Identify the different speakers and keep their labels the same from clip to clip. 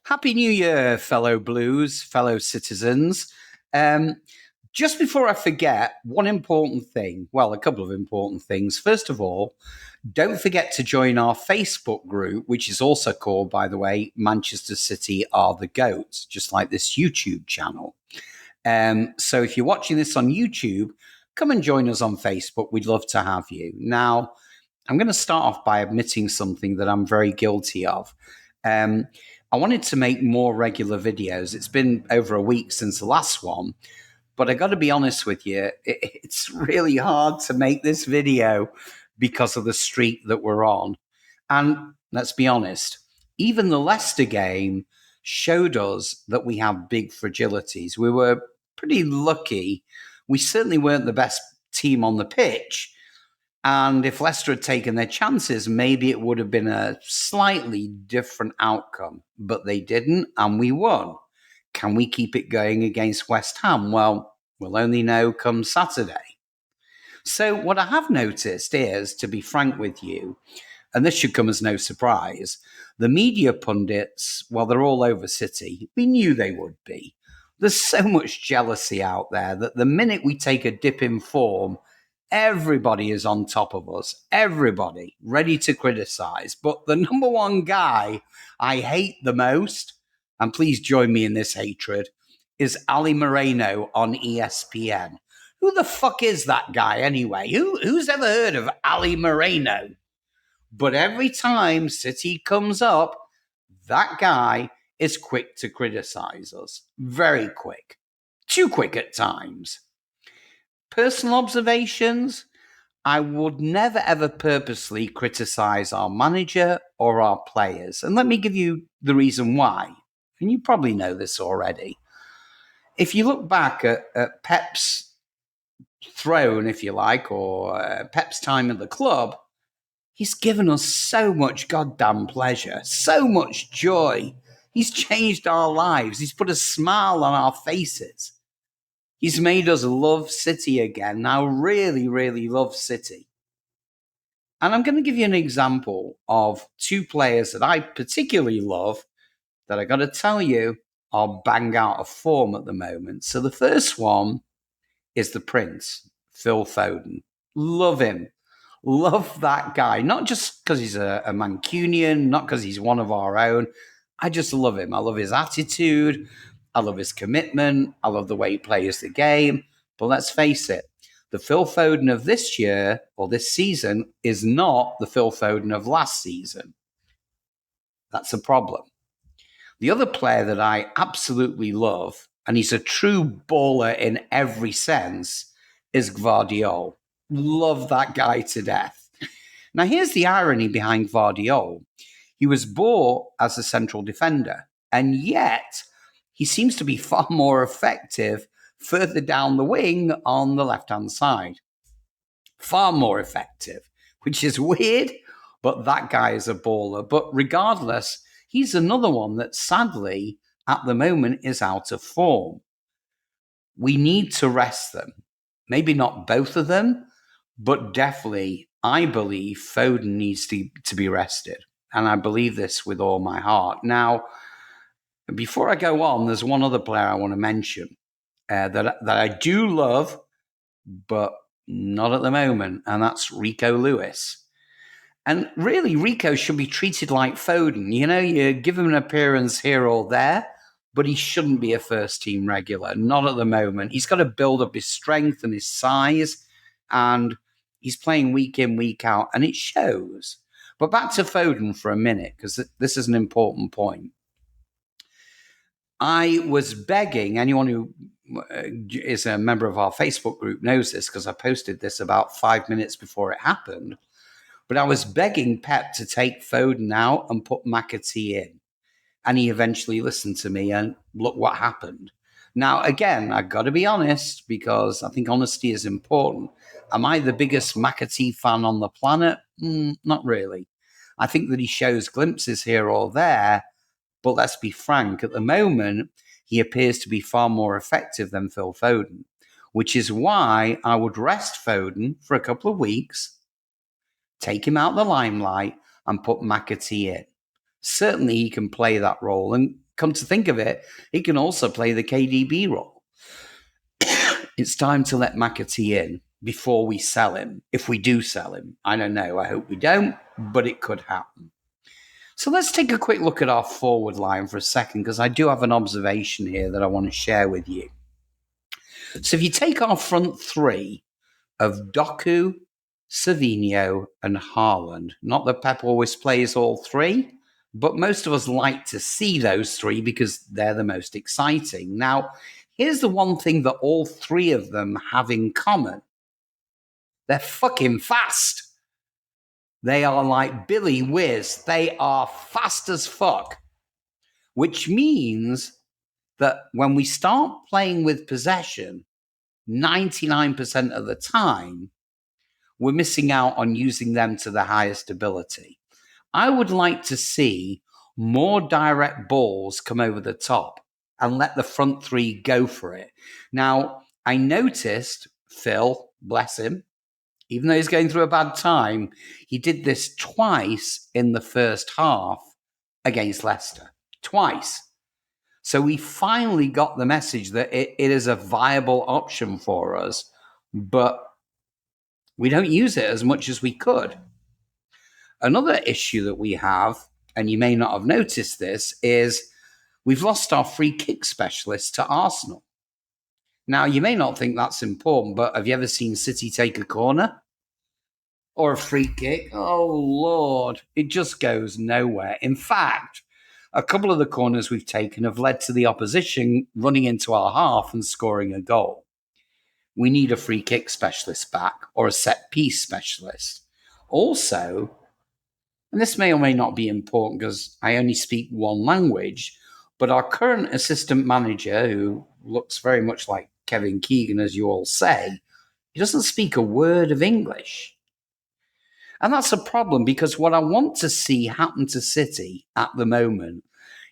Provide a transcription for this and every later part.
Speaker 1: Happy New Year, fellow Blues, fellow citizens. Um, just before I forget, one important thing. Well, a couple of important things. First of all, don't forget to join our Facebook group, which is also called, by the way, Manchester City Are the GOAT, just like this YouTube channel. So if you're watching this on YouTube, come and join us on Facebook. We'd love to have you. Now, I'm going to start off by admitting something that I'm very guilty of. I wanted to make more regular videos. It's been over a week since the last one, but I got to be honest with you, it's really hard to make this video because of the streak that we're on. And let's be honest, even the Leicester game showed us that we have big fragilities. We were pretty lucky. We certainly weren't the best team on the pitch. And if Leicester had taken their chances, maybe it would have been a slightly different outcome. But they didn't, and we won. Can we keep it going against West Ham? Well, we'll only know come Saturday. So what I have noticed is, to be frank with you, and this should come as no surprise, the media pundits, well, they're all over City. We knew they would be. There's so much jealousy out there that the minute we take a dip in form, everybody is on top of us. Everybody ready to criticize. But the number one guy I hate the most, and please join me in this hatred, is Ali Moreno on ESPN. Who the fuck is that guy anyway? Who's ever heard of Ali Moreno? But every time City comes up, that guy is quick to criticize us. Very quick. Too quick at times. Personal observations, I would never ever purposely criticize our manager or our players. And let me give you the reason why. And you probably know this already. If you look back at Pep's throne, if you like, or Pep's time at the club, he's given us so much goddamn pleasure, so much joy. He's changed our lives. He's put a smile on our faces. He's made us love City again. Now, really, really love City. And I'm going to give you an example of two players that I particularly love that I got to tell you are bang out of form at the moment. So the first one is the Prince, Phil Foden. Love him. Love that guy. Not just because he's a Mancunian, not because he's one of our own. I just love him. I love his attitude. I love his commitment. I love the way he plays the game. But let's face it, the Phil Foden of this year or this season is not the Phil Foden of last season. That's a problem. The other player that I absolutely love, and he's a true baller in every sense, is Gvardiol. Love that guy to death. Now, here's the irony behind Gvardiol. He was bought as a central defender, and yet he seems to be far more effective further down the wing on the left-hand side. Far more effective, which is weird, but that guy is a baller. But regardless, he's another one that sadly, at the moment, is out of form. We need to rest them. Maybe not both of them, but definitely, I believe Foden needs to be rested. And I believe this with all my heart. Now, before I go on, there's one other player I want to mention that I do love, but not at the moment, and that's Rico Lewis. And really, Rico should be treated like Foden. You know, you give him an appearance here or there, but he shouldn't be a first-team regular, not at the moment. He's got to build up his strength and his size, and he's playing week in, week out, and it shows. But back to Foden for a minute, because this is an important point. I was begging, anyone who is a member of our Facebook group knows this, because I posted this about 5 minutes before it happened, but I was begging Pep to take Foden out and put McAtee in. And he eventually listened to me, and look what happened. Now, again, I've got to be honest, because I think honesty is important. Am I the biggest McAtee fan on the planet? Not really. I think that he shows glimpses here or there, but let's be frank, at the moment, he appears to be far more effective than Phil Foden, which is why I would rest Foden for a couple of weeks, take him out of the limelight, and put McAtee in. Certainly he can play that role. And come to think of it, he can also play the KDB role. It's time to let McAtee in before we sell him. If we do sell him, I don't know. I hope we don't, but it could happen. So let's take a quick look at our forward line for a second, because I do have an observation here that I want to share with you. So if you take our front three of Doku, Savinho, and Haaland, not that Pep always plays all three, but most of us like to see those three because they're the most exciting. Now, here's the one thing that all three of them have in common. They're fucking fast. They are like Billy Whiz. They are fast as fuck, which means that when we start playing with possession, 99% of the time, we're missing out on using them to the highest ability. I would like to see more direct balls come over the top and let the front three go for it. Now, I noticed Phil, bless him, even though he's going through a bad time, he did this twice in the first half against Leicester. Twice. So we finally got the message that it is a viable option for us, but we don't use it as much as we could. Another issue that we have, and you may not have noticed this, is we've lost our free kick specialist to Arsenal. Now, you may not think that's important, but have you ever seen City take a corner or a free kick? Oh, Lord, it just goes nowhere. In fact, a couple of the corners we've taken have led to the opposition running into our half and scoring a goal. We need a free kick specialist back or a set piece specialist. Also, and this may or may not be important because I only speak one language, but our current assistant manager, who looks very much like Kevin Keegan, as you all say, he doesn't speak a word of English. And that's a problem, because what I want to see happen to City at the moment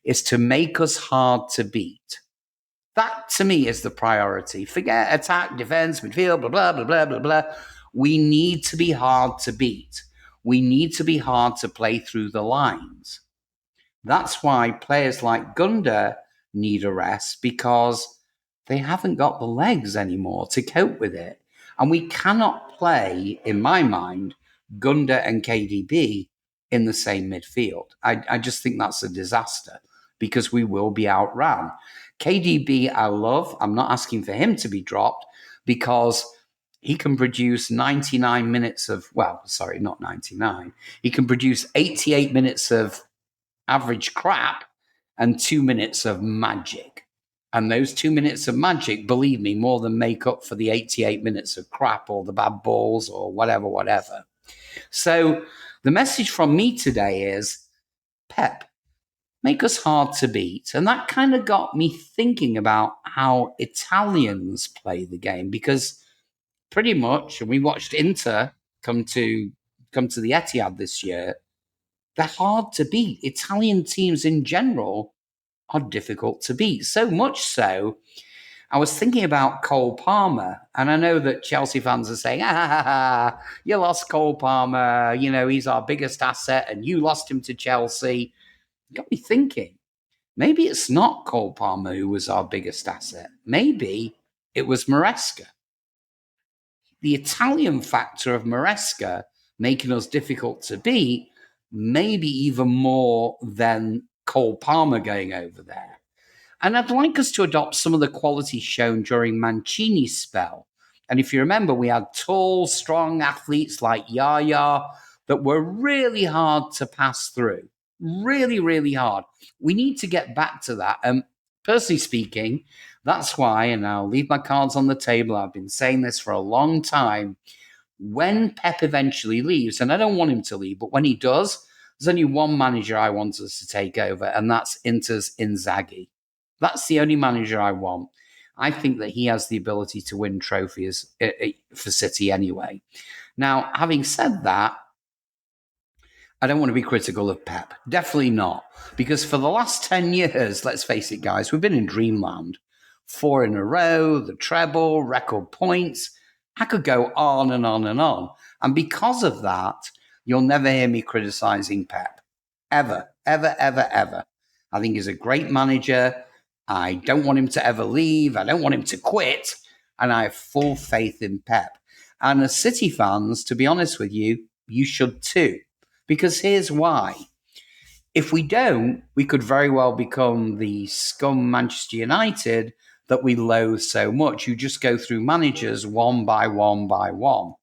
Speaker 1: is to make us hard to beat. That, to me, is the priority. Forget attack, defense, midfield, blah, blah, blah, blah, blah, blah. We need to be hard to beat. We need to be hard to play through the lines. That's why players like Gunda need a rest, because they haven't got the legs anymore to cope with it. And we cannot play, in my mind, Gunda and KDB in the same midfield. I just think that's a disaster, because we will be outran. KDB, I love. I'm not asking for him to be dropped, because he can produce 99 minutes of, well, sorry, not 99. He can produce 88 minutes of average crap and 2 minutes of magic. And those 2 minutes of magic, believe me, more than make up for the 88 minutes of crap or the bad balls or whatever. So the message from me today is, Pep, make us hard to beat. And that kind of got me thinking about how Italians play the game, because pretty much, and we watched Inter come to the Etihad this year, they're hard to beat. Italian teams in general are difficult to beat. So much so, I was thinking about Cole Palmer, and I know that Chelsea fans are saying, you lost Cole Palmer, you know, he's our biggest asset, and you lost him to Chelsea. It got me thinking, maybe it's not Cole Palmer who was our biggest asset. Maybe it was Maresca. The Italian factor of Maresca making us difficult to beat, maybe even more than Cole Palmer going over there. And I'd like us to adopt some of the qualities shown during Mancini's spell. And if you remember, we had tall, strong athletes like Yaya that were really hard to pass through. Really, really hard. We need to get back to that. And personally speaking, that's why, and I'll leave my cards on the table, I've been saying this for a long time, when Pep eventually leaves, and I don't want him to leave, but when he does, there's only one manager I want us to take over, and that's Inter's Inzaghi. That's the only manager I want. I think that he has the ability to win trophies for City anyway. Now, having said that, I don't want to be critical of Pep. Definitely not. Because for the last 10 years, let's face it, guys, we've been in dreamland. 4 in a row, the treble, record points. I could go on and on and on. And because of that, you'll never hear me criticizing Pep. Ever, ever, ever, ever. I think he's a great manager. I don't want him to ever leave. I don't want him to quit. And I have full faith in Pep. And as City fans, to be honest with you, you should too. Because here's why. If we don't, we could very well become the scum Manchester United that we loathe so much. You just go through managers one by one by one.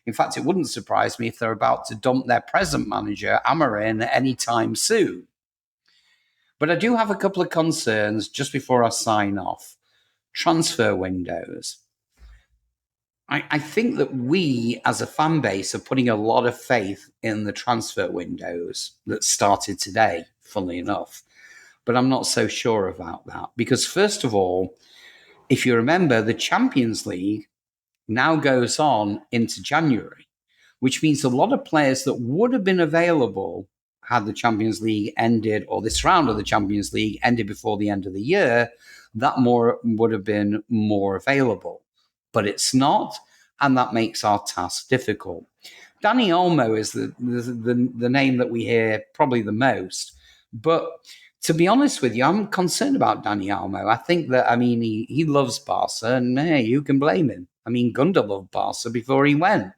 Speaker 1: In fact, it wouldn't surprise me if they're about to dump their present manager, Amarin, anytime soon. But I do have a couple of concerns just before I sign off. Transfer windows. I think that we, as a fan base, are putting a lot of faith in the transfer windows that started today, funnily enough. But I'm not so sure about that because, first of all, if you remember, the Champions League now goes on into January, which means a lot of players that would have been available had the Champions League ended or this round of the Champions League ended before the end of the year, that more would have been more available. But it's not, and that makes our task difficult. Dani Olmo is the name that we hear probably the most. But to be honest with you, I'm concerned about Dani Olmo. I think that, he loves Barca, and hey, who can blame him? Gunda loved Barca before he went.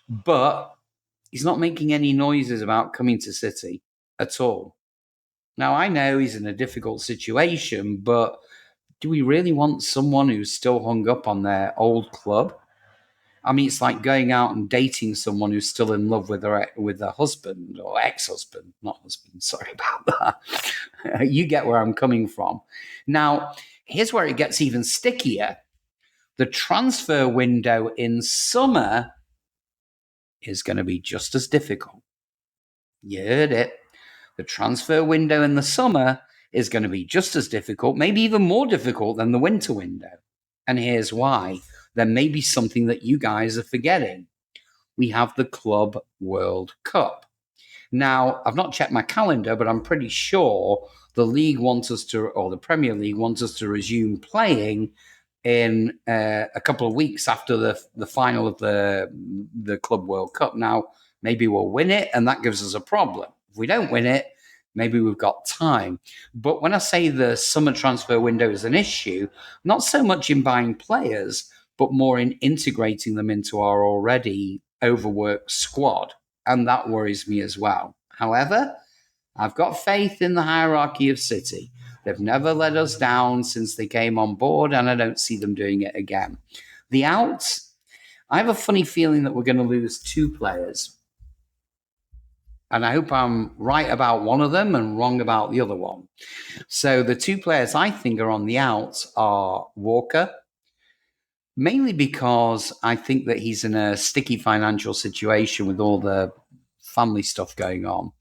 Speaker 1: But he's not making any noises about coming to City at all. Now, I know he's in a difficult situation, but do we really want someone who's still hung up on their old club? It's like going out and dating someone who's still in love with their husband or ex-husband, not husband. Sorry about that. You get where I'm coming from. Now, here's where it gets even stickier. The transfer window in summer is going to be just as difficult. You heard it. The transfer window in the summer is going to be just as difficult, maybe even more difficult than the winter window. And here's why. There may be something that you guys are forgetting. We have the Club World Cup. Now, I've not checked my calendar, but I'm pretty sure the league wants us to, or the Premier League wants us to resume playing in a couple of weeks after the final of the Club World Cup. Now, maybe we'll win it, and that gives us a problem. If we don't win it, maybe we've got time. But when I say the summer transfer window is an issue, not so much in buying players, but more in integrating them into our already overworked squad. And that worries me as well. However, I've got faith in the hierarchy of City. They've never let us down since they came on board, and I don't see them doing it again. The outs, I have a funny feeling that we're going to lose two players. And I hope I'm right about one of them and wrong about the other one. So the two players I think are on the outs are Walker, mainly because I think that he's in a sticky financial situation with all the family stuff going on.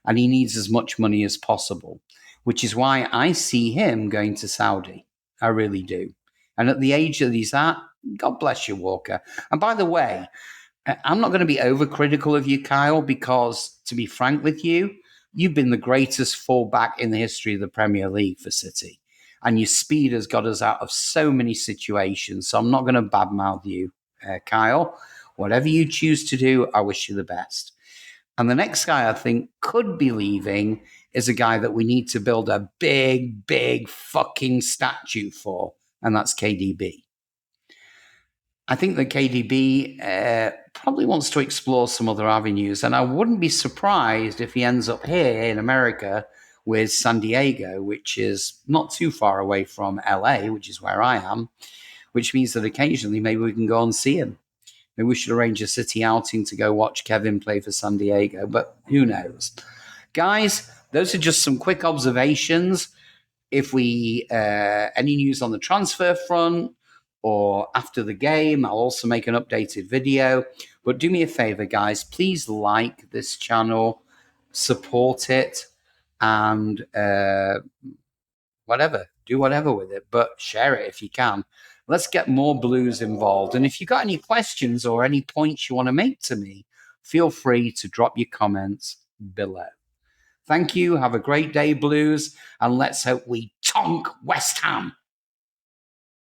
Speaker 1: And he needs as much money as possible, which is why I see him going to Saudi. I really do. And at the age that he's at, God bless you, Walker. And by the way, I'm not going to be overcritical of you, Kyle, because to be frank with you, you've been the greatest fullback in the history of the Premier League for City. And your speed has got us out of so many situations. So I'm not going to badmouth you, Kyle. Whatever you choose to do, I wish you the best. And the next guy I think could be leaving is a guy that we need to build a big, big fucking statue for, and that's KDB. I think that KDB probably wants to explore some other avenues, and I wouldn't be surprised if he ends up here in America with San Diego, which is not too far away from LA, which is where I am, which means that occasionally maybe we can go and see him. Maybe we should arrange a City outing to go watch Kevin play for San Diego, but who knows? Guys, those are just some quick observations. If we any news on the transfer front or after the game, I'll also make an updated video. But do me a favor, guys, please like this channel, support it, and do whatever with it, but share it if you can. Let's get more Blues involved. And if you've got any questions or any points you want to make to me, feel free to drop your comments below. Thank you. Have a great day, Blues. And let's hope we tonk West Ham.